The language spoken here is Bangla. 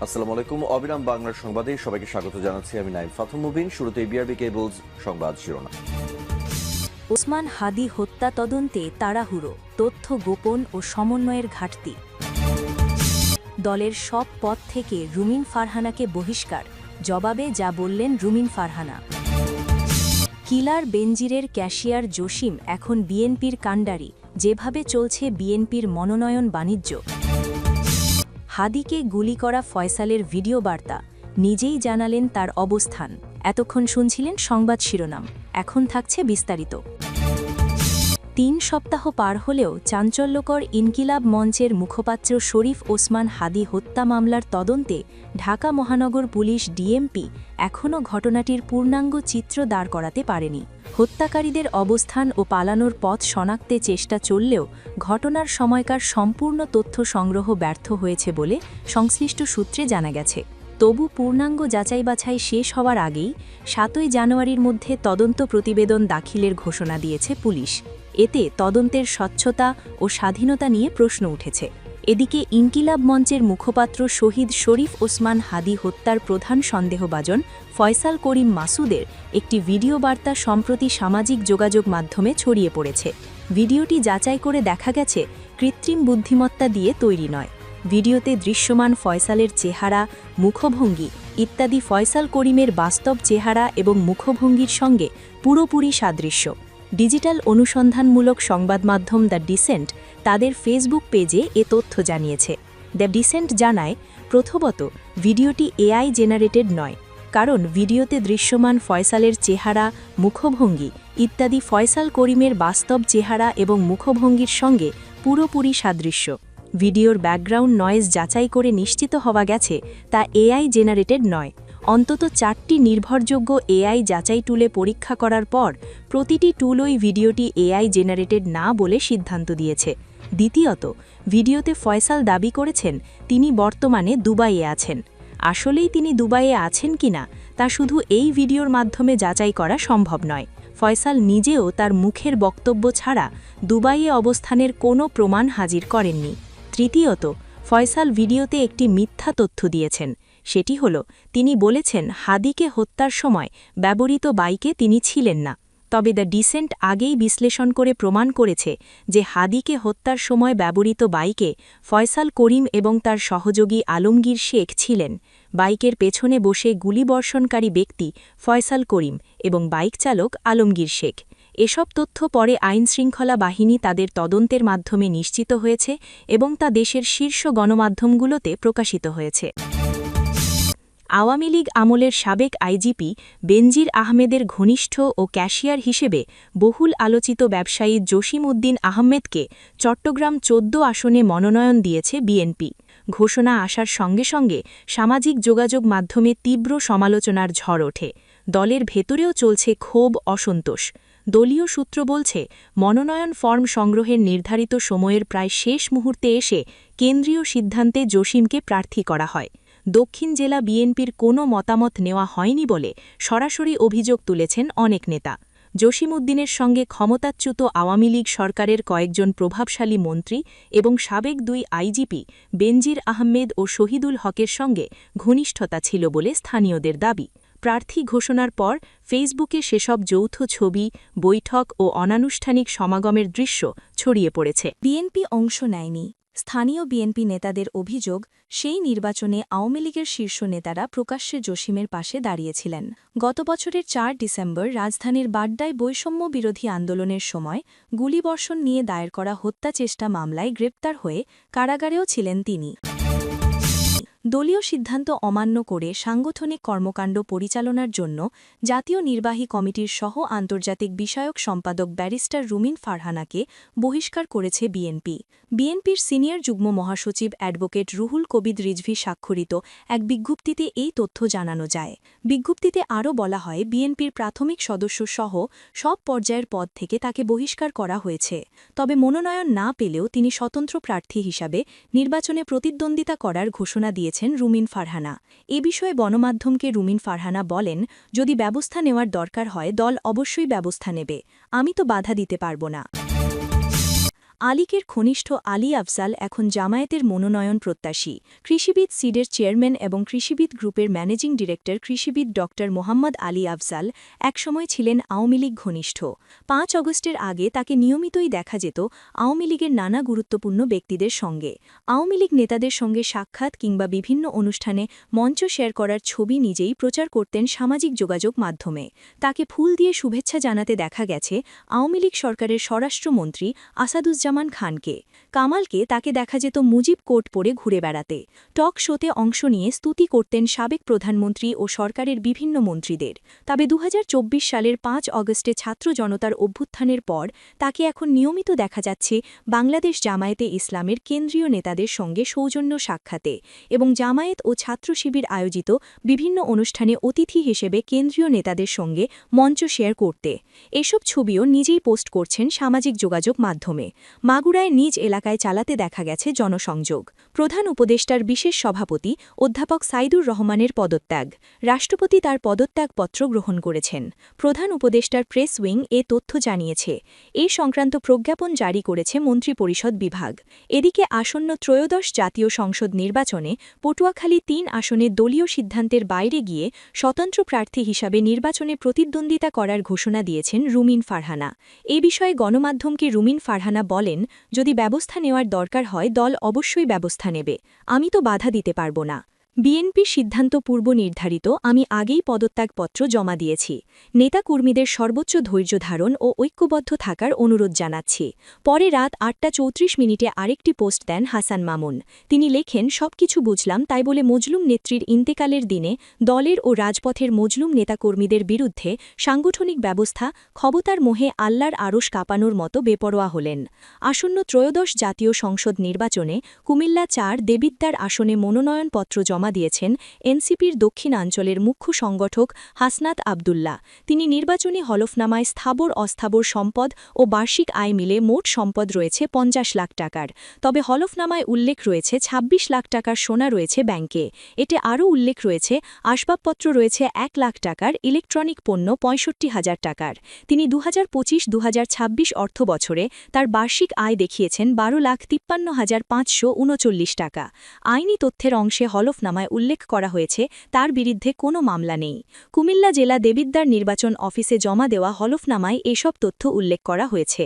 আসসালামু আলাইকুম। অবিরাম বাংলার সংবাদে সবাইকে স্বাগত জানাচ্ছি। আমি নাইম ফাথুম মুবিন। শুরুতে বিআরবি কেবলস সংবাদ শিরোনাম। ওসমান হাদি হত্যা তদন্তে তাড়াহুড়ো, তথ্য গোপন ও সমন্বয়ের ঘাটতি। দলের সব পদ থেকে রুমিন ফারহানাকে বহিষ্কার, জবাবে যা বললেন রুমিন ফারহানা। কিলার বেনজিরের ক্যাশিয়ার জসিম এখন বিএনপির কাণ্ডারি, যেভাবে চলছে বিএনপির মনোনয়ন বাণিজ্য। হাদিকে গুলি করা ফয়সালের ভিডিও বার্তা, নিজেই জানালেন তার অবস্থান। এতক্ষণ শুনছিলেন সংবাদ শিরোনাম, এখন থাকছে বিস্তারিত। ৩ সপ্তাহ পার হলেও চাঞ্চল্যকর ইনকিলাব মঞ্চের মুখপাত্র শরীফ ওসমান হাদি হত্যা মামলার তদন্তে ঢাকা মহানগর পুলিশ ডিএমপি এখনও ঘটনাটির পূর্ণাঙ্গ চিত্র দাঁড় করাতে পারেনি। হত্যাকারীদের অবস্থান ও পালানোর পথ শনাক্তে চেষ্টা চললেও ঘটনার সময়কার সম্পূর্ণ তথ্য সংগ্রহ ব্যর্থ হয়েছে বলে সংশ্লিষ্ট সূত্রে জানা গেছে। তবু পূর্ণাঙ্গ যাচাই বাছাই শেষ হওয়ার আগেই ৭ই জানুয়ারির মধ্যে তদন্ত প্রতিবেদন দাখিলের ঘোষণা দিয়েছে পুলিশ। এতে তদন্তের স্বচ্ছতা ও স্বাধীনতা নিয়ে প্রশ্ন উঠেছে। এদিকে ইনকিলাব মঞ্চের মুখপাত্র শহীদ শরীফ ওসমান হাদি হত্যার প্রধান সন্দেহভাজন ফয়সাল করিম মাসুদের একটি ভিডিও বার্তা সম্প্রতি সামাজিক যোগাযোগ মাধ্যমে ছড়িয়ে পড়েছে। ভিডিওটি যাচাই করে দেখা গেছে কৃত্রিম বুদ্ধিমত্তা দিয়ে তৈরি নয়। ভিডিওতে দৃশ্যমান ফয়সালের চেহারা, মুখভঙ্গি ইত্যাদি ফয়সাল করিমের বাস্তব চেহারা এবং মুখভঙ্গির সঙ্গে পুরোপুরি সাদৃশ্য। ডিজিটাল অনুসন্ধানমূলক সংবাদমাধ্যম দ্য ডিসেন্ট তাদের ফেসবুক পেজে এ তথ্য জানিয়েছে। দ্য ডিসেন্ট জানায়, প্রথমত ভিডিওটি এআই জেনারেটেড নয়, কারণ ভিডিওতে দৃশ্যমান ফয়সালের চেহারা, মুখভঙ্গি ইত্যাদি ফয়সাল করিমের বাস্তব চেহারা এবং মুখভঙ্গির সঙ্গে পুরোপুরি সাদৃশ্য। ভিডিওর ব্যাকগ্রাউন্ড নয়েজ যাচাই করে নিশ্চিত হওয়া গেছে তা এআই জেনারেটেড নয়। অন্তত 4টি নির্ভরযোগ্য এআই যাচাই টুলে পরীক্ষা করার পর প্রতিটি টুলই ভিডিওটি এআই জেনারেটেড না বলে সিদ্ধান্ত দিয়েছে। দ্বিতীয়ত, ভিডিওতে ফয়সাল দাবি করেছেন তিনি বর্তমানে দুবাইয়ে আছেন। আসলেই তিনি দুবাইয়ে আছেন কিনা তা শুধু এই ভিডিওর মাধ্যমে যাচাই করা সম্ভব নয়। ফয়সাল নিজেও তার মুখের বক্তব্য ছাড়া দুবাইয়ে অবস্থানের কোনো প্রমাণ হাজির করেননি। তৃতীয়ত, ফয়সাল ভিডিওতে একটি মিথ্যা তথ্য দিয়েছেন। সেটি হল, তিনি বলেছেন হাদিকে হত্যার সময় ব্যবহৃত বাইকে তিনি ছিলেন না। তবে দ্য ডিসেন্ট আগেই বিশ্লেষণ করে প্রমাণ করেছে যে হাদিকে হত্যার সময় ব্যবহৃত বাইকে ফয়সাল করিম এবং তার সহযোগী আলমগীর শেখ ছিলেন। বাইকের পেছনে বসে গুলিবর্ষণকারী ব্যক্তি ফয়সাল করিম এবং বাইক চালক আলমগীর শেখ। এসব তথ্য পরে আইনশৃঙ্খলা বাহিনী তাদের তদন্তের মাধ্যমে নিশ্চিত হয়েছে এবং তা দেশের শীর্ষ গণমাধ্যমগুলোতে প্রকাশিত হয়েছে। আওয়ামী লীগ আমলের সাবেক আইজিপি বেনজির আহমেদের ঘনিষ্ঠ ও ক্যাশিয়ার হিসেবে বহুল আলোচিত ব্যবসায়ী জসিম উদ্দিন আহমেদকে চট্টগ্রাম ১৪ আসনে মনোনয়ন দিয়েছে বিএনপি। ঘোষণা আসার সঙ্গে সঙ্গে সামাজিক যোগাযোগ মাধ্যমে তীব্র সমালোচনার ঝড় ওঠে। দলের ভেতরেও চলছে ক্ষোভ, অসন্তোষ। দলীয় সূত্র বলছে, মনোনয়ন ফর্ম সংগ্রহের নির্ধারিত সময়ের প্রায় শেষ মুহূর্তে এসে কেন্দ্রীয় সিদ্ধান্তে জসিমকে প্রার্থী করা হয়। দক্ষিণ জেলা বিএনপির কোনো মতামত নেওয়া হয়নি বলে সরাসরি অভিযোগ তুলেছেন অনেক নেতা। জসিম উদ্দিনের সঙ্গে ক্ষমতাচ্যুত আওয়ামী লীগ সরকারের কয়েকজন প্রভাবশালী মন্ত্রী এবং সাবেক 2 আইজিপি বেনজির আহমেদ ও শহীদুল হকের সঙ্গে ঘনিষ্ঠতা ছিল বলে স্থানীয়দের দাবি। প্রার্থী ঘোষণার পর ফেসবুকে সেসব যৌথ ছবি, বৈঠক ও অনানুষ্ঠানিক সমাগমের দৃশ্য ছড়িয়ে পড়েছে। বিএনপি অংশ নেয়নি। স্থানীয় বিএনপি নেতাদের অভিযোগ, সেই নির্বাচনে আওয়ামী লীগের শীর্ষ নেতারা প্রকাশ্যে জসিমের পাশে দাঁড়িয়েছিলেন। গত বছরের 4 ডিসেম্বর রাজধানীর বাড্ডায় বৈষম্য বিরোধী আন্দোলনের সময় গুলিবর্ষণ নিয়ে দায়ের করা হত্যাচেষ্টা মামলায় গ্রেপ্তার হয়ে কারাগারেও ছিলেন তিনি। দলীয় সিদ্ধান্ত অমান্য করে সাংগঠনিক কর্মকাণ্ড পরিচালনার জন্য জাতীয় নির্বাহী কমিটির সহ আন্তর্জাতিক বিষয়ক সম্পাদক ব্যারিস্টার রুমিন ফারহানাকে বহিষ্কার করেছে বিএনপি। বিএনপির সিনিয়র যুগ্ম মহাসচিব অ্যাডভোকেট রুহুল কবির রিজভী স্বাক্ষরিত এক বিজ্ঞপ্তিতে এই তথ্য জানানো যায়। বিজ্ঞপ্তিতে আরও বলা হয়, বিএনপির প্রাথমিক সদস্য সহ সব পর্যায়ের পদ থেকে তাকে বহিষ্কার করা হয়েছে। তবে মনোনয়ন না পেলেও তিনি স্বতন্ত্র প্রার্থী হিসাবে নির্বাচনে প্রতিদ্বন্দ্বিতা করার ঘোষণা দিয়েছেন রুমিন ফারহানা। এ বিষয়ে গণমাধ্যমকে রুমিন ফারহানা বলেন, যদি ব্যবস্থা নেওয়ার দরকার হয় দল অবশ্যই ব্যবস্থা নেবে, আমি তো বাধা দিতে পারব না। আলীকের ঘনিষ্ঠ আলী আফজাল এখন জামায়াতের মনোনয়ন প্রত্যাশী। কৃষিবিদ সিডের চেয়ারম্যান এবং কৃষিবিদ গ্রুপের ম্যানেজিং ডিরেক্টর কৃষিবিদ ড মোহাম্মদ আলী আফজাল একসময় ছিলেন আওয়ামী লীগ ঘনিষ্ঠ। ৫ অগস্টের আগে তাকে নিয়মিতই দেখা যেত আওয়ামী লীগের নানা গুরুত্বপূর্ণ ব্যক্তিদের সঙ্গে। আওয়ামী লীগ নেতাদের সঙ্গে সাক্ষাৎ কিংবা বিভিন্ন অনুষ্ঠানে মঞ্চ শেয়ার করার ছবি নিজেই প্রচার করতেন সামাজিক যোগাযোগ মাধ্যমে। তাকে ফুল দিয়ে শুভেচ্ছা জানাতে দেখা গেছে আওয়ামী লীগ সরকারের স্বরাষ্ট্রমন্ত্রী আসাদুজ্জামান খানকে। কামালকে তাকে দেখা যেত মুজিব কোট পরে ঘুরে বেড়াতে। টক শোতে অংশ নিয়ে স্তুতি করতেন সাবেক প্রধানমন্ত্রী ও সরকারের বিভিন্ন মন্ত্রীদের। তবে ২০২৪ সালের ৫ অগস্টে ছাত্র জনতার অভ্যুত্থানের পর তাকে এখন নিয়মিত দেখা যাচ্ছে বাংলাদেশ জামায়াতে ইসলামের কেন্দ্রীয় নেতাদের সঙ্গে সৌজন্য সাক্ষাতে এবং জামায়াত ও ছাত্র শিবির আয়োজিত বিভিন্ন অনুষ্ঠানে অতিথি হিসেবে কেন্দ্রীয় নেতাদের সঙ্গে মঞ্চ শেয়ার করতে। এসব ছবিও নিজেই পোস্ট করছেন সামাজিক যোগাযোগ মাধ্যমে। মাগুরায় নিজ এলাকায় চালাতে দেখা গেছে জনসংযোগ। প্রধান উপদেষ্টার বিশেষ সভাপতি অধ্যাপক সাইদুর রহমানের পদত্যাগ। রাষ্ট্রপতি তার পদত্যাগপত্র গ্রহণ করেছেন। প্রধান উপদেষ্টার প্রেস উইং এ তথ্য জানিয়েছে। এ সংক্রান্ত প্রজ্ঞাপন জারি করেছে মন্ত্রিপরিষদ বিভাগ। এদিকে আসন্ন ত্রয়োদশ জাতীয় সংসদ নির্বাচনে পটুয়াখালী ৩ আসনে দলীয় সিদ্ধান্তের বাইরে গিয়ে স্বতন্ত্র প্রার্থী হিসাবে নির্বাচনে প্রতিদ্বন্দ্বিতা করার ঘোষণা দিয়েছেন রুমিন ফারহানা। এ বিষয়ে গণমাধ্যমকে রুমিন ফারহানা বলেন, যদি ব্যবস্থা নেওয়ার দরকার হয় দল অবশ্যই ব্যবস্থা নেবে, আমি তো বাধা দিতে পারব না। বিএনপির সিদ্ধান্ত পূর্ব নির্ধারিত, আমি আগেই পদত্যাগপত্র জমা দিয়েছি। নেতাকর্মীদের সর্বোচ্চ ধৈর্য ধারণ ও ঐক্যবদ্ধ থাকার অনুরোধ জানাচ্ছি। পরে রাত ৮টা৩৪ আরেকটি পোস্ট দেন হাসান মামুন। তিনি লেখেন, সবকিছু বুঝলাম, তাই বলে মজলুম নেত্রীর ইন্তেকালের দিনে দলের ও রাজপথের মজলুম নেতাকর্মীদের বিরুদ্ধে সাংগঠনিক ব্যবস্থা ক্ষমতার মোহে আল্লাহর আরশ কাঁপানোর মতো বেপরোয়া হলেন। আসন্ন ত্রয়োদশ জাতীয় সংসদ নির্বাচনে কুমিল্লা ৪ দেবিদ্বার আসনে মনোনয়নপত্র জমা দিয়েছেন এনসিপির দক্ষিণাঞ্চলের মুখ্য সংগঠক হাসনাত আবদুল্লাহ। তিনি নির্বাচনী হলফনামায় স্থাবর অস্থাবর সম্পদ ও বার্ষিক আয় মিলে মোট সম্পদ রয়েছে ৫০ লাখ টাকার। তবে হলফনামায় উল্লেখ রয়েছে ২৬ লাখ টাকার সোনা রয়েছে ব্যাংকে। এতে আরও উল্লেখ রয়েছে আসবাবপত্র রয়েছে ১ লাখ টাকার, ইলেকট্রনিক পণ্য ৬৫,০০০ টাকার। তিনি ২০২৫-২০২৬ অর্থবছরে তার বার্ষিক আয় দেখিয়েছেন ১২,৫৩,৫৩৯ টাকা। আইনি তথ্যের অংশে হলফনামায় উল্লেখ করা হয়েছে তার বিরুদ্ধে কোনো মামলা নেই। কুমিল্লা জেলা দেবিদ্বার নির্বাচন অফিসে জমা দেওয়া হলফনামায় এসব তথ্য উল্লেখ করা হয়েছে।